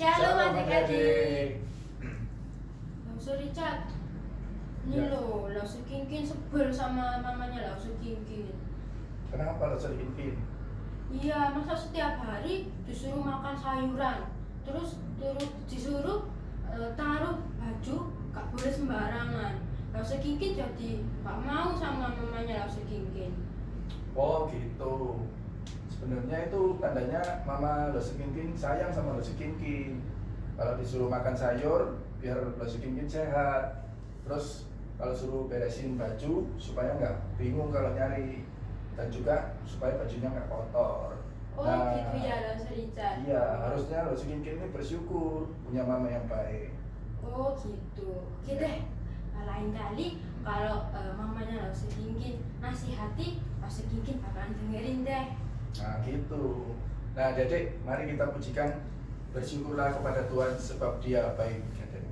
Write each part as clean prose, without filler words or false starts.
Shalom adik-adik. Langsung Richard. Ini Ya. loh, langsung Kinkin sebel sama mamanya langsung Kinkin. Kenapa lo sedikit? Iya, masa setiap hari disuruh makan sayuran, terus disuruh taruh baju, gak boleh sembarangan. Langsung Kinkin jadi gak mau sama mamanya langsung Kinkin. Oh gitu. Sebenarnya itu tandanya mama lo sekinkin sayang sama lo sekinkin. Kalau disuruh makan sayur biar lo sekinkin sehat. Terus kalau suruh beresin baju supaya nggak bingung kalau nyari, dan juga supaya bajunya nggak kotor. Oh gitu ya langsung Richard. Iya, harusnya lo sekinkin ini bersyukur punya mama yang baik. Oh gitu. Oke deh. Lain kali kalau mamanya langsung Kinkin nasihati, langsung Kinkin bakalan dengerin deh. Nah gitu. Nah Dedek, mari kita pujikan, bersyukurlah kepada Tuhan sebab Dia baik. Dedek.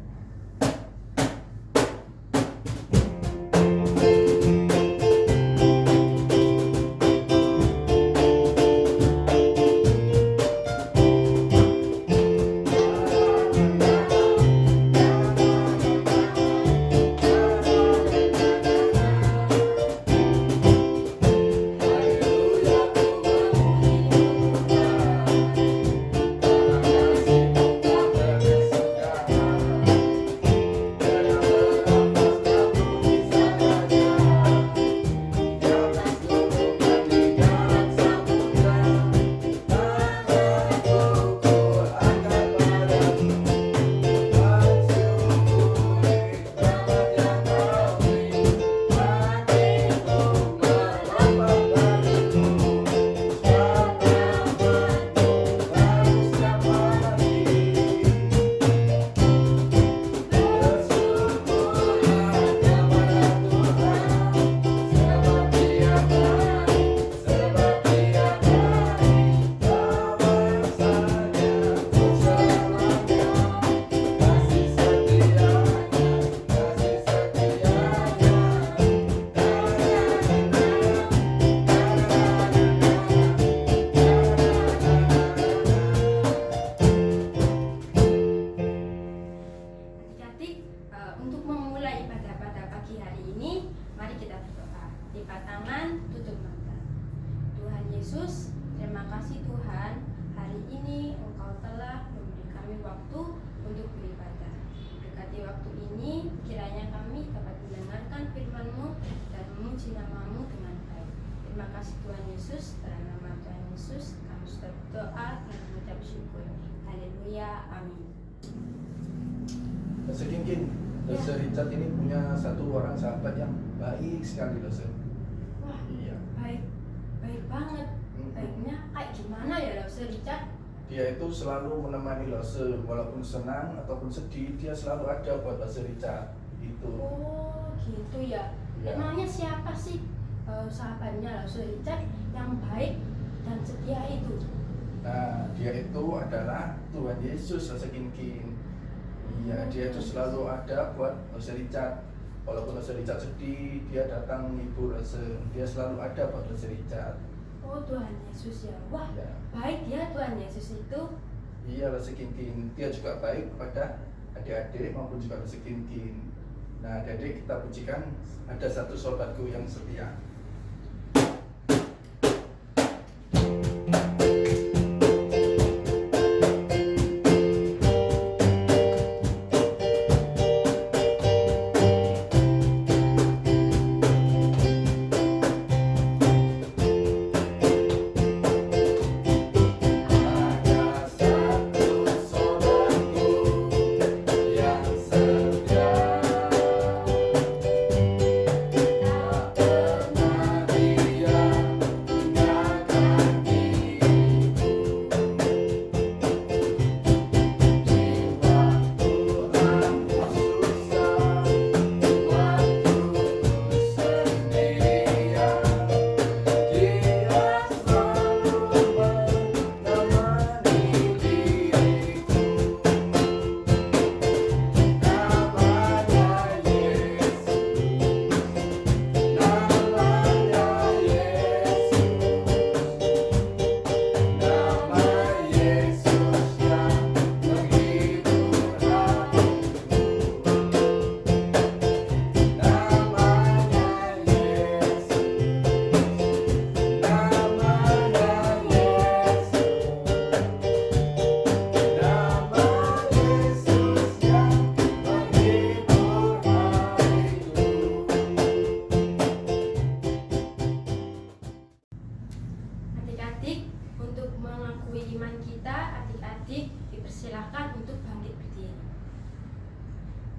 Adik-adik, untuk memulai ibadah pada pagi hari ini, mari kita berdoa. Lipat tangan, tutup mata. Tuhan Yesus, terima kasih Tuhan, hari ini Engkau telah memberi kami waktu untuk beribadah. Berkati waktu ini, kiranya kami dapat mendengarkan firman-Mu dan memuji nama-Mu dengan baik. Terima kasih Tuhan Yesus, dalam nama Tuhan Yesus, kami sudah berdoa dan mengucap syukur. Haleluya, amin. Lo sekinkin, lo Ya. Richard ini punya satu orang sahabat yang baik sekali lo se. Wah, Iya. baik banget. Baiknya kayak gimana ya Lausir Richard? Dia itu selalu menemani Lose, walaupun senang ataupun sedih, dia selalu ada buat Lose Richard. Itu. Oh gitu ya. Ya. Emangnya siapa sih sahabatnya Lausir Richard yang baik dan setia itu? Nah, dia itu adalah Tuhan Yesus Lose Kinkin. Iya, dia itu selalu ada buat Lose Richard. Walaupun Lose Richard sedih, dia datang menghibur Lose. Dia selalu ada buat Lose Richard. Oh Tuhan Yesus ya. Wah, Ya. baik ya Tuhan Yesus itu. Iya, Lose Kinkin. Dia juga baik kepada adik-adik maupun juga Lose Kinkin. Nah, adik-adik kita pujikan, ada satu sobatku yang setia. Ada satu sobatku yang setia, tak dipersilahkan untuk bangkit berdiri.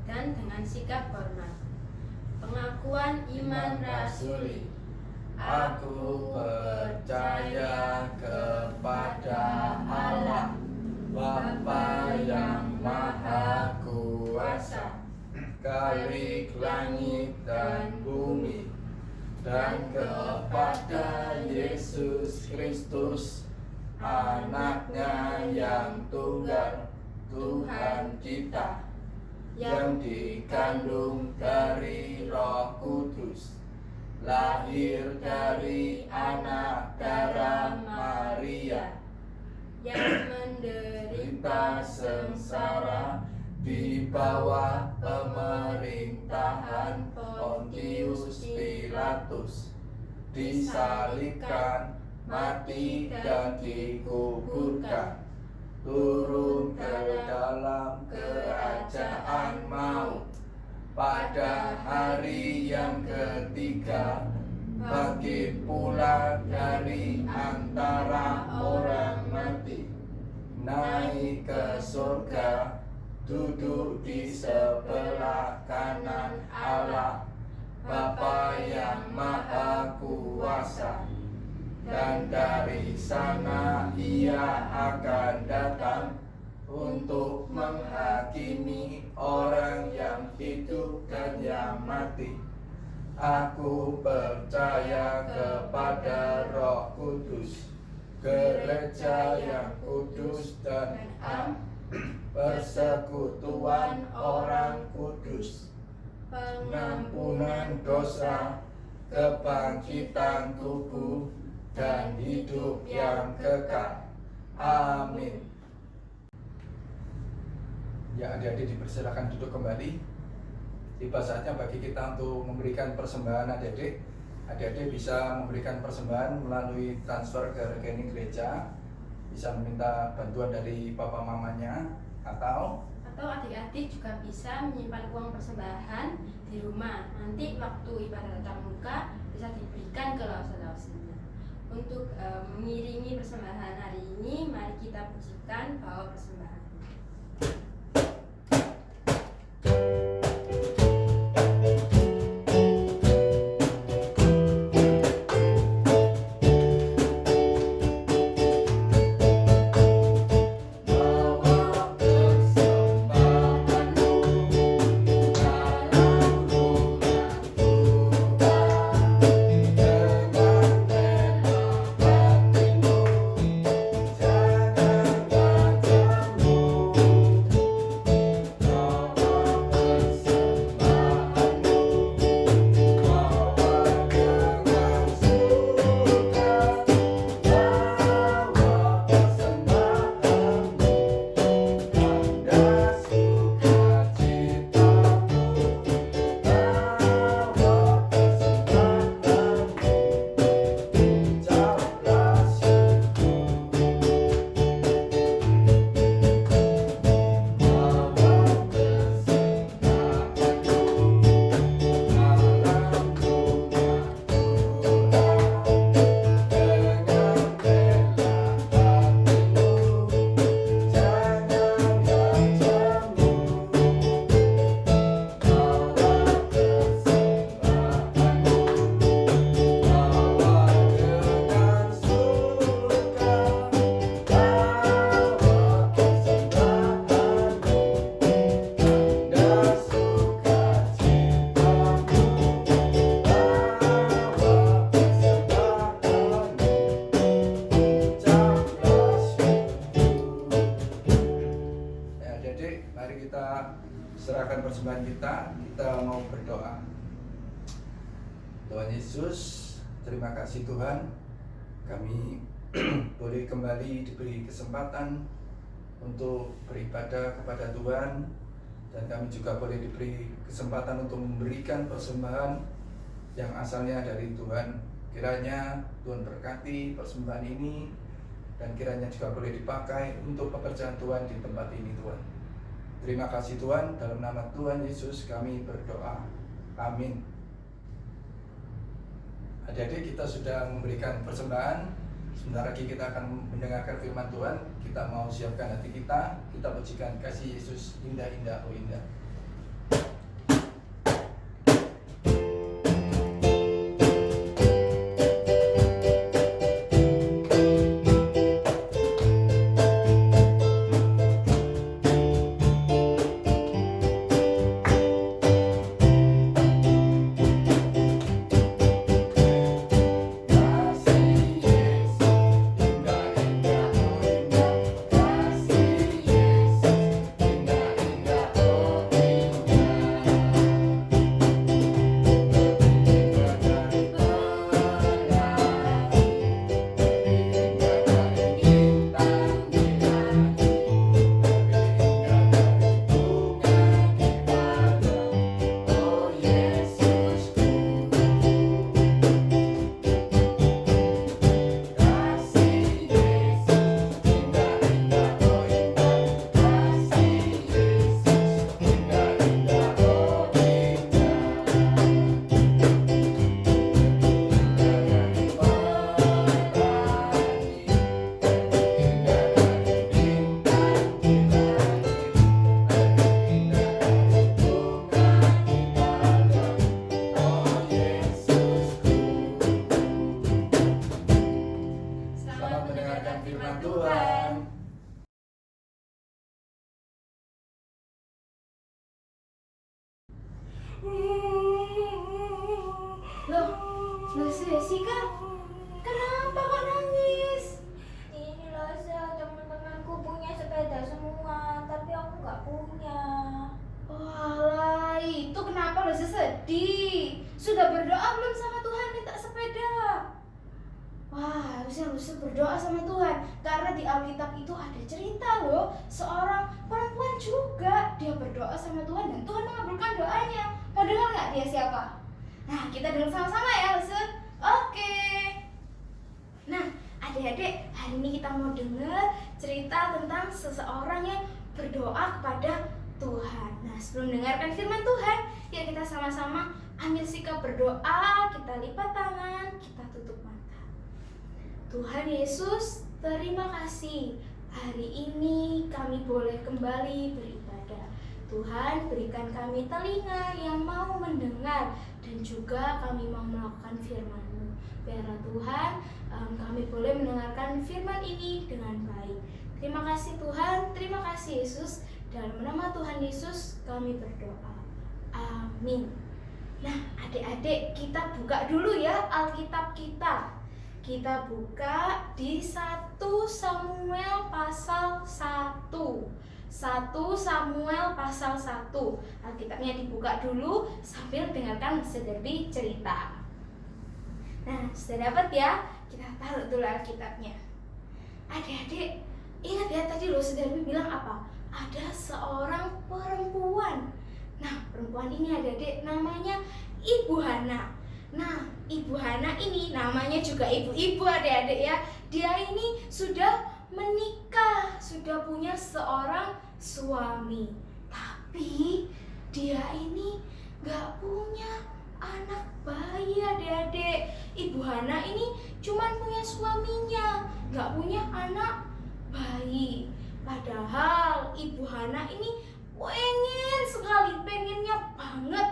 Dan dengan sikap hormat, pengakuan iman rasuli. Aku percaya kepada Allah, Bapa yang Maha Kuasa, Khalik langit dan bumi, dan kepada Yesus Kristus, Anaknya yang tunggal, Tuhan kita, yang dikandung dari Roh Kudus, lahir dari anak darah Maria, yang menderita sengsara di bawah pemerintahan Pontius Pilatus, disalibkan, mati dan dikuburkan, turun ke dalam kerajaan maut, pada hari yang ketiga bangkit pula dari antara orang mati, naik ke surga, duduk di sebelah kanan Allah, Bapa yang Maha Kuasa, dan dari sana Ia akan datang untuk menghakimi orang yang hidup dan yang mati. Aku percaya kepada Roh Kudus, gereja yang kudus dan am, persekutuan orang kudus, pengampunan dosa, kebangkitan tubuh, dan hidup yang kekal. Amin. Ya, adik-adik dipersilakan duduk kembali. Tiba saatnya bagi kita untuk memberikan persembahan adik-adik. Adik-adik bisa memberikan persembahan melalui transfer ke rekening gereja, bisa meminta bantuan dari papa mamanya, atau adik-adik juga bisa menyimpan uang persembahan di rumah. Nanti waktu ibadah tatap muka bisa diberikan ke laos-laosnya. Untuk mengiringi persembahan hari ini, mari kita pujikan bahwa persembahan. serahkan persembahan kita mau berdoa. Tuhan Yesus, terima kasih Tuhan, kami boleh kembali diberi kesempatan untuk beribadah kepada Tuhan, dan kami juga boleh diberi kesempatan untuk memberikan persembahan yang asalnya dari Tuhan. Kiranya Tuhan berkati persembahan ini, dan kiranya juga boleh dipakai untuk pekerjaan Tuhan di tempat ini Tuhan. Terima kasih Tuhan, dalam nama Tuhan Yesus kami berdoa. Amin. Adik-adik, kita sudah memberikan persembahan, Sebentar lagi kita akan mendengarkan firman Tuhan. Kita mau siapkan hati kita pujikan kasih Yesus indah-indah, oh indah. Loh, Jessica, kenapa kok nangis? Ini loh, teman-temanku punya sepeda semua, tapi aku nggak punya. Walah, itu kenapa lo sedih? Sudah berdoa belum sama Tuhan minta sepeda? Wah, harusnya lo berdoa sama Tuhan. Karena di Alkitab itu ada cerita loh, seorang perempuan juga dia berdoa sama Tuhan dan Tuhan mengabulkan doanya. Mau dengar nggak dia siapa? Nah, kita dengar sama-sama ya, Lese. Oke. Nah, adik-adik, hari ini kita mau dengar cerita tentang seseorang yang berdoa kepada Tuhan. Nah, sebelum mendengarkan firman Tuhan, yuk kita sama-sama ambil sikap berdoa, kita lipat tangan, kita tutup mata. Tuhan Yesus, terima kasih. Hari ini kami boleh kembali beribadah. Tuhan, berikan kami telinga yang mau mendengar dan juga kami mau melakukan firman-Mu. Biarlah Tuhan, kami boleh mendengarkan firman ini dengan baik. Terima kasih Tuhan, terima kasih Yesus. Dalam nama Tuhan Yesus kami berdoa. Amin. Nah, adik-adik, kita buka dulu ya Alkitab kita. Kita buka di 1 Samuel pasal 1. 1 Samuel pasal 1. Alkitabnya dibuka dulu sambil dengarkan Derby cerita. Nah, sudah dapat ya? Kita taruh dulu Alkitabnya. Adik-adik, ingat ya tadi Derby bilang apa? Ada seorang perempuan. Nah, perempuan ini adik-adik namanya Ibu Hana. Nah, Ibu Hana ini namanya juga ibu-ibu adik-adik ya. Dia ini sudah menikah, sudah punya seorang suami. Tapi dia ini gak punya anak bayi adik-adik. Ibu Hana ini cuma punya suaminya, gak punya anak bayi. Padahal Ibu Hana ini pengennya banget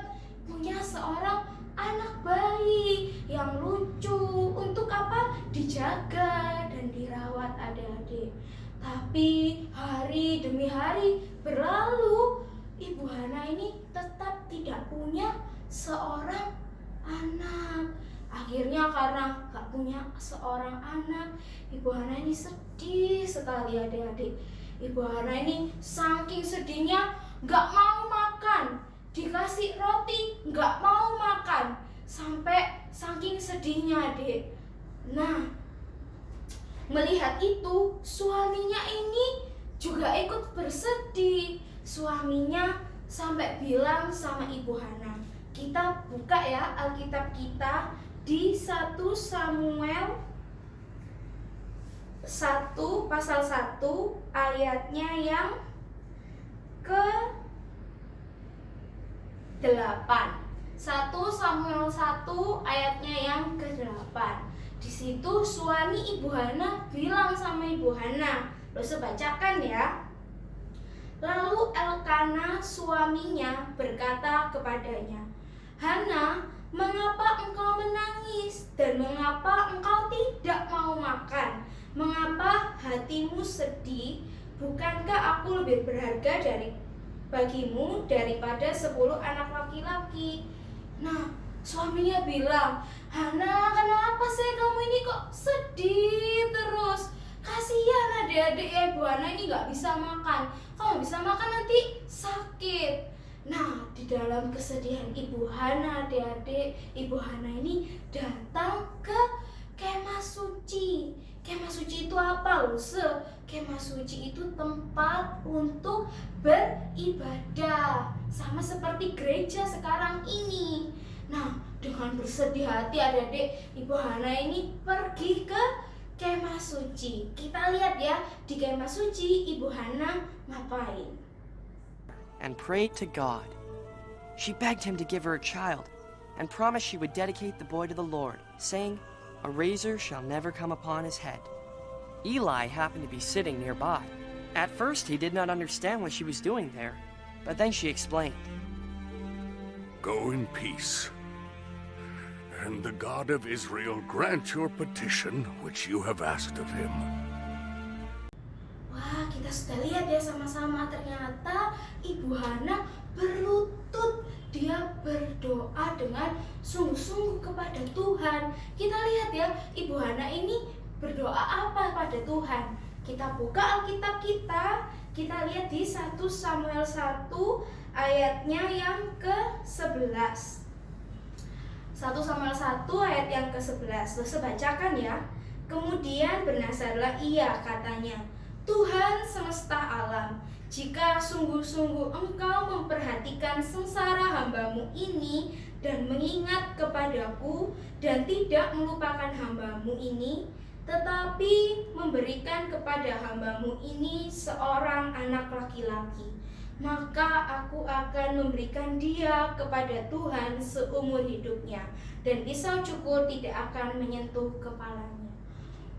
punya seorang anak bayi yang lucu untuk apa? Dijaga dan dirawat adik-adik. Tapi hari demi hari berlalu, Ibu Hana ini tetap tidak punya seorang anak. Akhirnya karena gak punya seorang anak, Ibu Hana ini sedih sekali adik-adik. Ibu Hana ini saking sedihnya gak mau makan. Dikasih roti gak mau makan. Sampai saking sedihnya adik. Nah, melihat itu suaminya ini juga ikut bersedih. Suaminya sampai bilang sama Ibu Hana. Kita buka ya Alkitab kita di 1 Samuel 1 pasal 1 ayatnya yang ke 8. 1 Samuel 1 ayatnya yang ke-8. Di situ suami Ibu Hana bilang sama Ibu Hana, lo sebacakan ya. Lalu Elkana suaminya berkata kepadanya, Hana, mengapa engkau menangis dan mengapa engkau tidak mau makan? Mengapa hatimu sedih? Bukankah aku lebih berharga bagimu daripada 10 anak laki-laki? Nah, suaminya bilang, Hana, kenapa sih kamu ini kok sedih terus? Kasihan adik-adik ya, Ibu Hana ini gak bisa makan. Kalau bisa makan nanti sakit. Nah, di dalam kesedihan Ibu Hana, adik-adik, Ibu Hana ini datang ke kemah suci. Kemah suci itu apa, Luse? Kemah suci itu tempat untuk beribadah, sama seperti gereja sekarang ini. Nah, dengan bersedih hati adik-adik, Ibu Hana ini pergi ke kemah suci. Kita lihat ya, di kemah suci Ibu Hana ngapain? And prayed to God. She begged him to give her a child and promised she would dedicate the boy to the Lord, saying, "A razor shall never come upon his head." Eli happened to be sitting nearby. At first, he did not understand what she was doing there, but then she explained. Go in peace, and the God of Israel grant your petition which you have asked of him. Wah, kita sudah lihat ya sama-sama, ternyata Ibu Hana berlutut. Dia berdoa dengan sungguh-sungguh kepada Tuhan. Kita lihat ya, Ibu Hana ini berdoa apa pada Tuhan. Kita buka Alkitab kita lihat di 1 Samuel 1 ayatnya yang ke-11. 1 Samuel 1 ayat yang ke-11. Saya bacakan ya. Kemudian bernasarlah ia, katanya, Tuhan semesta alam, jika sungguh-sungguh engkau memperhatikan sengsara hambamu ini dan mengingat kepadaku dan tidak melupakan hambamu ini, tetapi memberikan kepada hambamu ini seorang anak laki-laki, maka aku akan memberikan dia kepada Tuhan seumur hidupnya, dan pisau cukur tidak akan menyentuh kepalanya.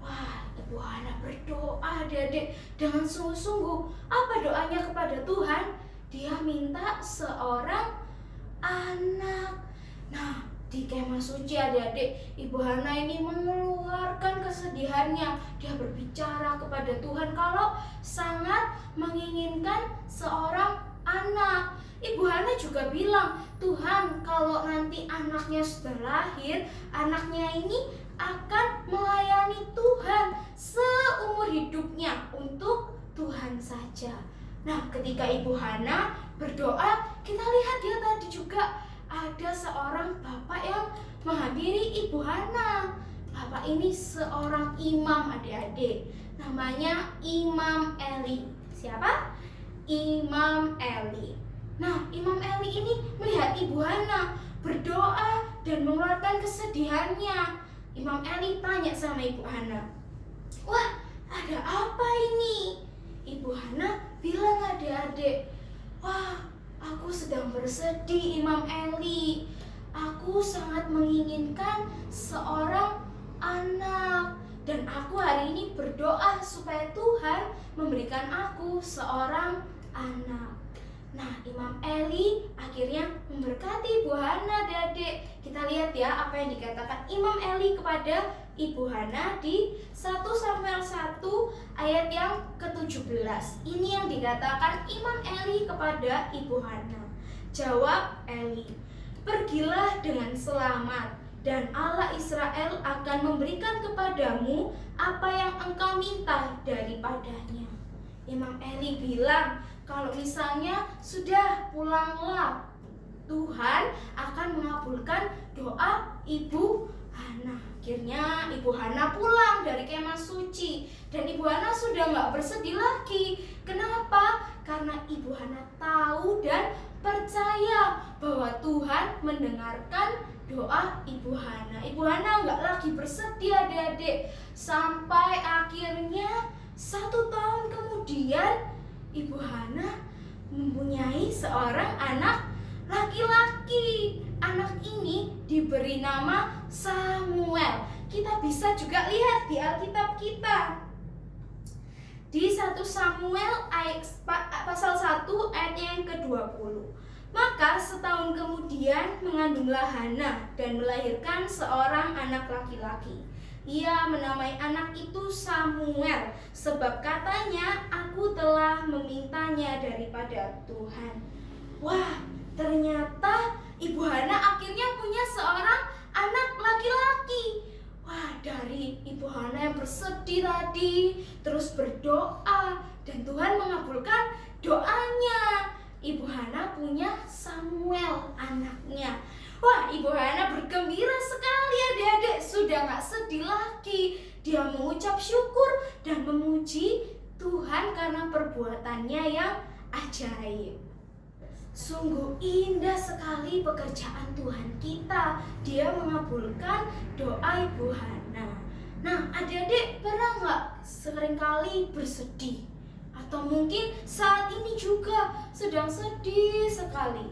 Wah, Ibu Hana berdoa adik-adik dengan sungguh-sungguh. Apa doanya kepada Tuhan? Dia minta seorang anak. Nah, di kemah suci adik-adik, Ibu Hana ini mengeluarkan kesedihannya. Dia berbicara kepada Tuhan kalau sangat menginginkan seorang anak. Ibu Hana juga bilang, Tuhan, kalau nanti anaknya sudah lahir, anaknya ini akan melayani Tuhan seumur hidupnya untuk Tuhan saja. Nah, ketika Ibu Hana berdoa, kita lihat ya tadi juga ada seorang bapak yang menghadiri Ibu Hana. Bapak ini seorang imam adik-adik. Namanya Imam Eli. Siapa? Imam Eli. Nah, Imam Eli ini melihat Ibu Hana berdoa dan mengeluarkan kesedihannya. Imam Eli tanya sama Ibu Hana, wah, ada apa ini? Ibu Hana bilang adik-adik, wah, aku sedang bersedih Imam Eli. Aku sangat menginginkan seorang anak. Dan aku hari ini berdoa supaya Tuhan memberikan aku seorang anak. Nah, Imam Eli akhirnya memberkati Ibu Hana adik-adik. Kita lihat ya apa yang dikatakan Imam Eli kepada Ibu Hana di 1 Samuel 1 ayat yang ke-17. Ini yang dikatakan Imam Eli kepada Ibu Hana. Jawab Eli, pergilah dengan selamat, dan Allah Israel akan memberikan kepadamu apa yang engkau minta daripadanya. Imam Eli bilang, kalau misalnya sudah pulanglah, Tuhan akan mengabulkan doa Ibu Hana. Akhirnya Ibu Hana pulang dari kemah suci, dan Ibu Hana sudah nggak bersedih lagi. Kenapa? Karena Ibu Hana tahu dan percaya bahwa Tuhan mendengarkan doa Ibu Hana. Ibu Hana nggak lagi bersedih adik-adik. Sampai akhirnya 1 tahun kemudian Ibu Hana mempunyai seorang anak laki-laki. Anak ini diberi nama Samuel. kita bisa juga lihat di Alkitab kita. Di 1 Samuel pasal 1 ayat yang ke-20. Maka setahun kemudian mengandunglah Hana dan melahirkan seorang anak laki-laki. Ia menamai anak itu Samuel, sebab katanya, aku telah memintanya daripada Tuhan. Wah, ternyata Ibu Hana akhirnya punya seorang anak laki-laki. Wah, dari Ibu Hana yang bersedih tadi, terus berdoa, dan Tuhan mengabulkan doanya. Ibu Hana punya Samuel anaknya. Wah, Ibu Hana bergembira sekali adik-adik, sudah gak sedih lagi. Dia mengucap syukur dan memuji Tuhan karena perbuatannya yang ajaib. Sungguh indah sekali pekerjaan Tuhan kita. Dia mengabulkan doa Ibu Hana. Nah, adik-adik pernah gak seringkali bersedih? Atau mungkin saat ini juga sedang sedih sekali?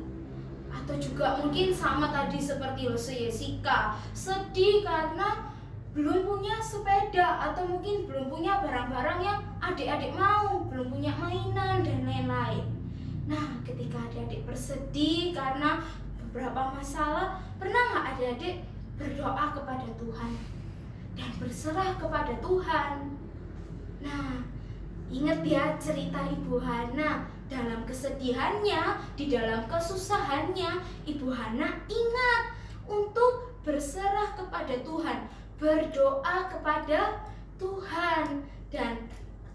Atau juga mungkin sama tadi seperti Jessica, sedih karena belum punya sepeda, atau mungkin belum punya barang-barang yang adik-adik mau, belum punya mainan dan lain-lain. Nah, ketika adik-adik bersedih karena beberapa masalah, pernah nggak adik-adik berdoa kepada Tuhan dan berserah kepada Tuhan? Nah, ingat ya cerita Ibu Hana. Dalam kesedihannya, di dalam kesusahannya, Ibu Hana ingat untuk berserah kepada Tuhan, berdoa kepada Tuhan, dan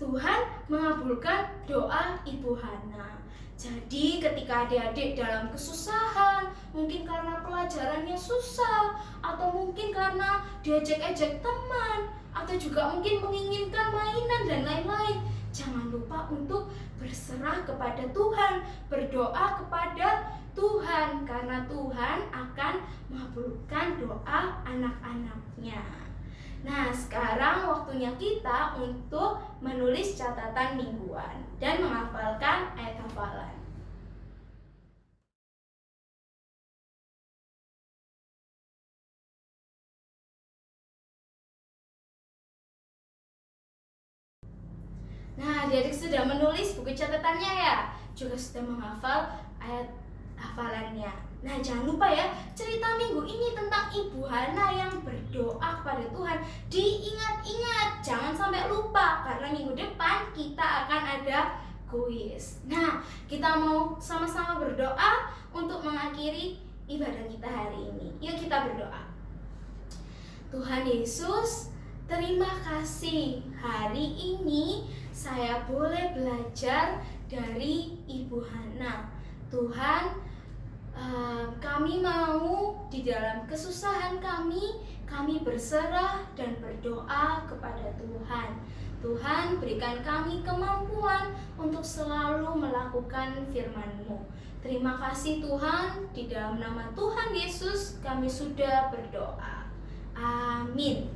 Tuhan mengabulkan doa Ibu Hana. Jadi ketika adik-adik dalam kesusahan, mungkin karena pelajarannya susah, atau mungkin karena diajak-ajak teman, atau juga mungkin menginginkan mainan dan lain-lain, jangan lupa untuk berserah kepada Tuhan, berdoa kepada Tuhan, karena Tuhan akan mengabulkan doa anak-anaknya. Nah, sekarang waktunya kita untuk menulis catatan mingguan dan menghafalkan ayat hafalan. Nah, adik-adik sudah menulis buku catatannya ya, juga sudah menghafal ayat hafalannya. Nah, jangan lupa ya, cerita minggu ini tentang Ibu Hana yang berdoa kepada Tuhan diingat-ingat, jangan sampai lupa, karena minggu depan kita akan ada kuis. Nah, kita mau sama-sama berdoa untuk mengakhiri ibadah kita hari ini. Yuk kita berdoa. Tuhan Yesus, terima kasih hari ini saya boleh belajar dari Ibu Hana. Tuhan, kami mau di dalam kesusahan kami berserah dan berdoa kepada Tuhan. Tuhan, berikan kami kemampuan untuk selalu melakukan firman-Mu. Terima kasih Tuhan, di dalam nama Tuhan Yesus kami sudah berdoa. Amin.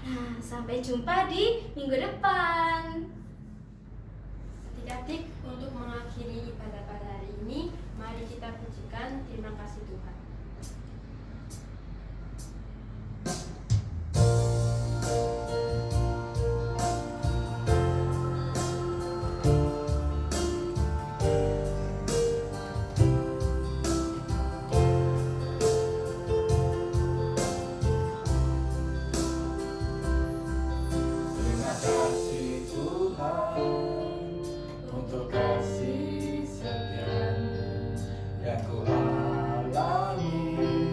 Nah, sampai jumpa di minggu depan. Adik-adik, untuk mengakhiri ibadah pada hari ini, mari kita pujikan terima kasih Tuhan. Terima kasih Tuhan untuk kasih setiamu yang ku alami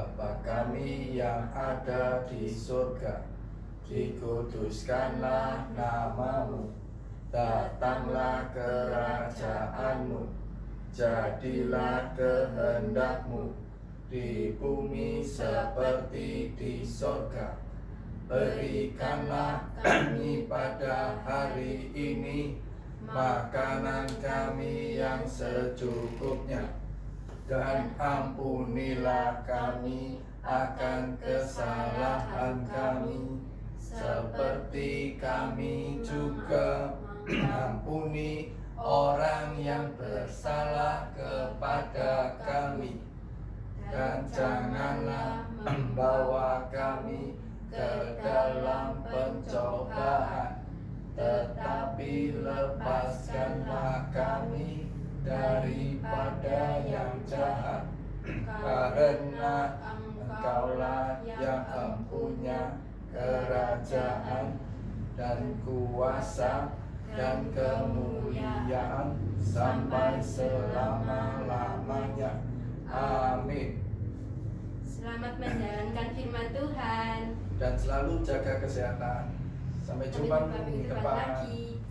Bapa kami yang ada di surga, dikuduskanlah namamu, datanglah kerajaanmu, jadilah kehendakmu di bumi seperti di surga. Berikanlah kami pada hari ini makanan kami yang secukupnya, dan ampunilah kami akan kesalahan kami, seperti kami juga mengampuni orang yang bersalah kepada kami. Dan janganlah membawa kami ke dalam pencobaan, tetapi lepaskanlah kami daripada yang jahat, karena Engkaulah yang mempunyai kerajaan dan kuasa dan kemuliaan sampai selama-lamanya. Amin. Selamat menjalankan firman Tuhan. Dan selalu jaga kesehatan. Sampai jumpa minggu minggu depan depan. lagi.